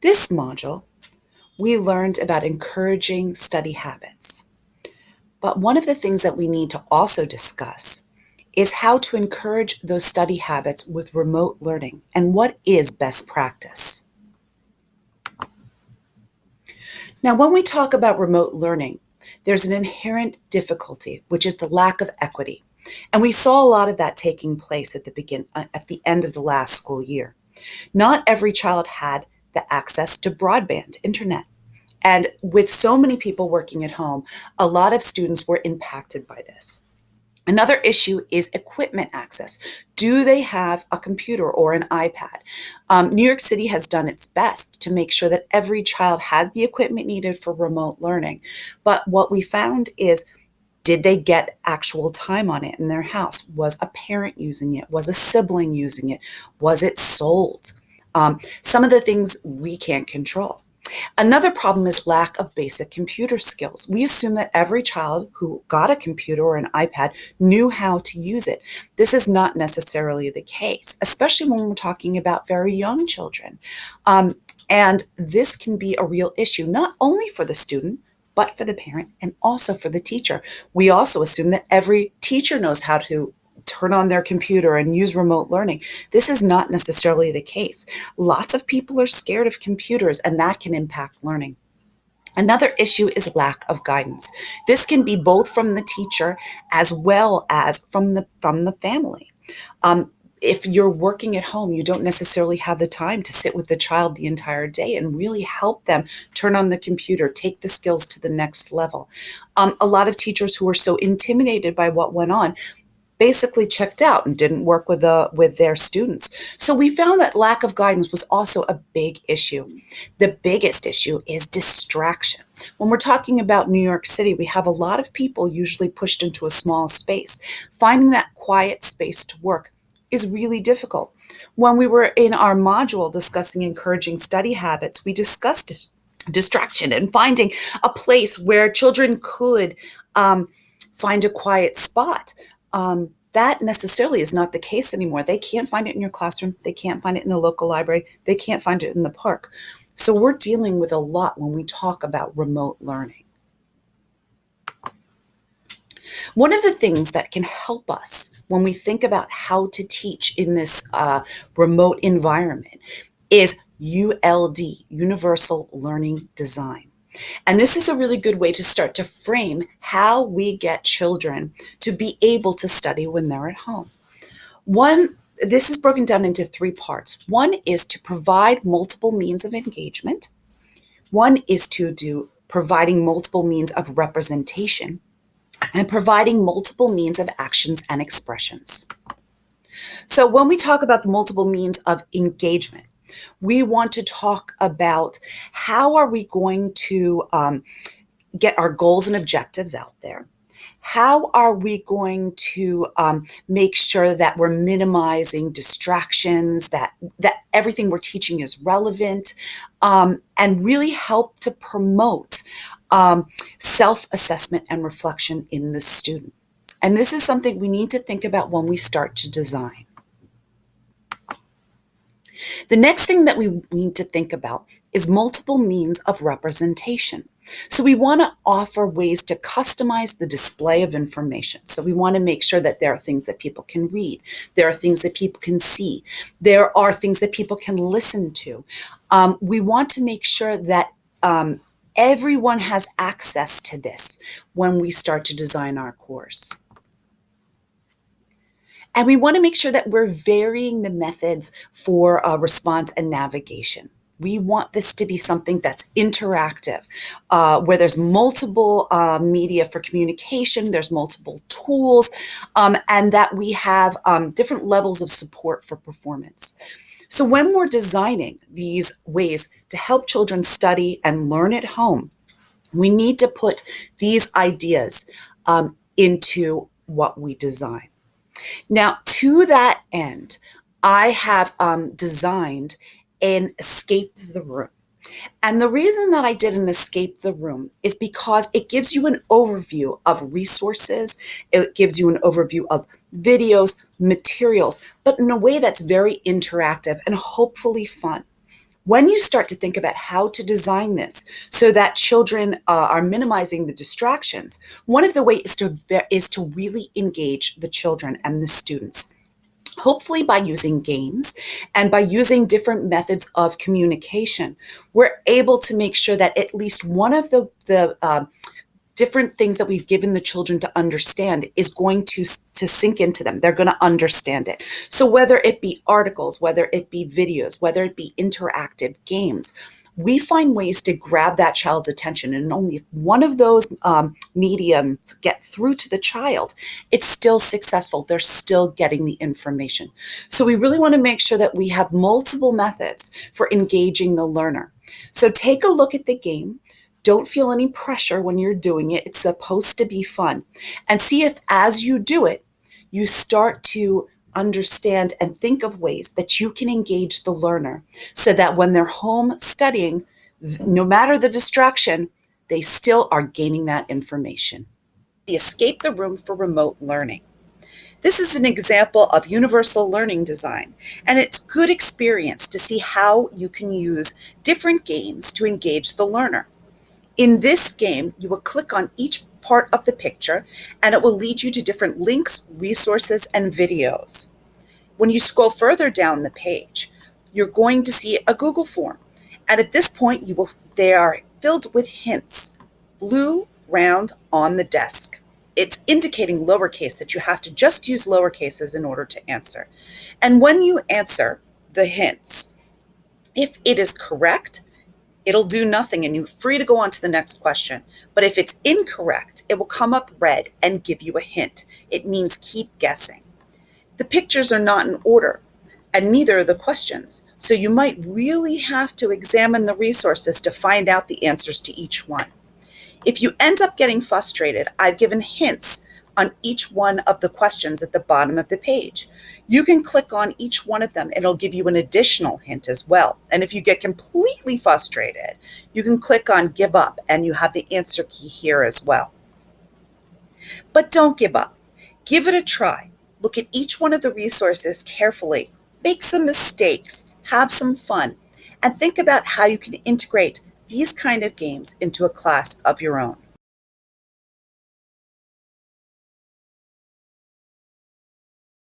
This module, we learned about encouraging study habits. But one of the things that we need to also discuss is how to encourage those study habits with remote learning and what is best practice. Now, when we talk about remote learning, there's an inherent difficulty, which is the lack of equity. And we saw a lot of that taking place at the end of the last school year. Not every child had the access to broadband internet. And with so many people working at home, a lot of students were impacted by this. Another issue is equipment access. Do they have a computer or an iPad? New York City has done its best to make sure that every child has the equipment needed for remote learning. But what we found is, did they get actual time on it in their house? Was a parent using it? Was a sibling using it? Was it sold? Some of the things we can't control. Another problem is lack of basic computer skills. We assume that every child who got a computer or an iPad knew how to use it. This is not necessarily the case, especially when we're talking about very young children. And this can be a real issue, not only for the student, but for the parent and also for the teacher. We also assume that every teacher knows how to turn on their computer and use remote learning. This is not necessarily the case. Lots of people are scared of computers, and that can impact learning. Another issue is lack of guidance. This can be both from the teacher as well as from the family. If you're working at home, you don't necessarily have the time to sit with the child the entire day and really help them turn on the computer, take the skills to the next level. A lot of teachers who were so intimidated by what went on basically checked out and didn't work with their students. So we found that lack of guidance was also a big issue. The biggest issue is distraction. When we're talking about New York City, we have a lot of people usually pushed into a small space. Finding that quiet space to work is really difficult. When we were in our module discussing encouraging study habits, we discussed distraction and finding a place where children could find a quiet spot. That necessarily is not the case anymore. They can't find it in your classroom. They can't find it in the local library. They can't find it in the park. So we're dealing with a lot when we talk about remote learning. One of the things that can help us when we think about how to teach in this remote environment is ULD, Universal Learning Design. And this is a really good way to start to frame how we get children to be able to study when they're at home. This is broken down into 3 parts. One is to provide multiple means of engagement. One is to providing multiple means of representation and providing multiple means of actions and expressions. So when we talk about the multiple means of engagement, we want to talk about how are we going to get our goals and objectives out there? How are we going to make sure that we're minimizing distractions, that everything we're teaching is relevant, and really help to promote self-assessment and reflection in the student? And this is something we need to think about when we start to design. The next thing that we need to think about is multiple means of representation. So we want to offer ways to customize the display of information. So we want to make sure that there are things that people can read. There are things that people can see. There are things that people can listen to. We want to make sure that everyone has access to this when we start to design our course. And we want to make sure that we're varying the methods for response and navigation. We want this to be something that's interactive, where there's multiple media for communication, there's multiple tools, and that we have different levels of support for performance. So when we're designing these ways to help children study and learn at home, we need to put these ideas into what we design. Now, to that end, I have designed an escape the room. And the reason that I did an escape the room is because it gives you an overview of resources. It gives you an overview of videos, materials, but in a way that's very interactive and hopefully fun. When you start to think about how to design this so that children are minimizing the distractions, one of the ways is to really engage the children and the students. Hopefully, by using games and by using different methods of communication, we're able to make sure that at least one of the different things that we've given the children to understand is going to sink into them. They're going to understand it. So whether it be articles, whether it be videos, whether it be interactive games, we find ways to grab that child's attention. And only if one of those mediums get through to the child, it's still successful. They're still getting the information. So we really want to make sure that we have multiple methods for engaging the learner. So take a look at the game. Don't feel any pressure when you're doing it. It's supposed to be fun. And see if as you do it, you start to understand and think of ways that you can engage the learner so that when they're home studying, no matter the distraction, they still are gaining that information. The Escape the Room for Remote Learning. This is an example of universal learning design, and it's good experience to see how you can use different games to engage the learner. In this game, you will click on each part of the picture and it will lead you to different links, resources, and videos. When you scroll further down the page, you're going to see a Google form. And at this point, they are filled with hints, blue, round, on the desk. It's indicating lowercase that you have to just use lowercases in order to answer. And when you answer the hints, if it is correct, it'll do nothing and you're free to go on to the next question. But if it's incorrect, it will come up red and give you a hint. It means keep guessing. The pictures are not in order, and neither are the questions. So you might really have to examine the resources to find out the answers to each one. If you end up getting frustrated, I've given hints on each one of the questions at the bottom of the page. You can click on each one of them and it'll give you an additional hint as well. And if you get completely frustrated, you can click on give up and you have the answer key here as well. But don't give up. Give it a try. Look at each one of the resources carefully. Make some mistakes, have some fun, and think about how you can integrate these kind of games into a class of your own.